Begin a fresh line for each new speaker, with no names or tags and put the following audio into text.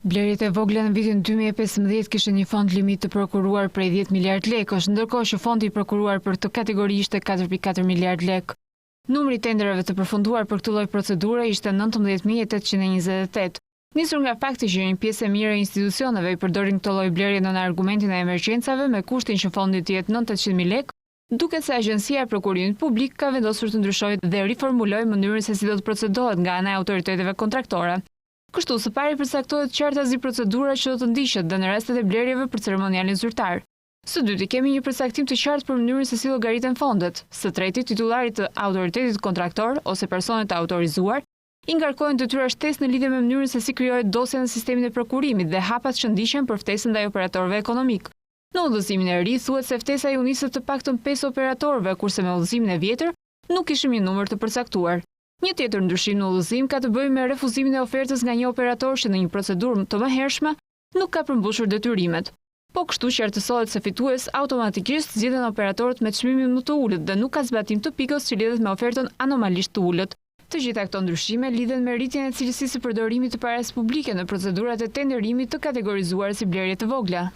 Blerjet e vogla në vitin 2015 kishin një fond limit të prokuruar prej 10 miliard lekësh, ndërkohë që fondi i prokuruar për këtë kategori ishte 4,4 miliard lekë. Numri i tenderave të përfunduar për këtë lloj procedure ishte 19.828. Nisur nga fakti që një pjesë e mirë e institucioneve i përdorin këtë lloj blerje në argumentin e emergjencave me kushtin që fondi të jetë 900.000 lekë, duket se Agjencia e Prokurimit Publik ka vendosur të ndryshojë dhe riformulojë mënyrën se si do të procedohet nga ana e autoriteteve kontraktore. Kështu, së pari përcaktohet qartazi procedura që do të ndiqet dhe në rastet e blerjeve për ceremonialin zyrtar. Së dyti, kemi një përcaktim të qartë për mënyrën se si llogariten fondet. Së treti, titularit të autoritetit kontraktor ose personet të autorizuar i ngarkohen detyra shtesë në lidhje me mënyrën se si krijohet dosja në sistemin e prokurimit dhe hapat që ndiqen për ftesën ndaj operatorëve ekonomik. Në udhëzimin e ri thuhet se ftesa i u nisët të paktën 5 operatorëve, kurse me udhëzimin e vjetër nuk kishim një numër të përcaktuar. Një tjetër ndryshim në udhëzim ka të bëjë me refuzimin e ofertës nga një operator që në një procedurë të mëhershme nuk ka përmbushur detyrimet. Po kështu qartësohet se fitues automatikisht zgjidhen operatorët me çmimin më të ulët dhe nuk ka zbatim të pikës që lidhet me ofertën anomalisht të ulët. Të gjitha këto ndryshime lidhen me rritjen e cilësisë së përdorimit të parasë publike në procedurat e tenderimit të kategorizuar si blerje të vogla.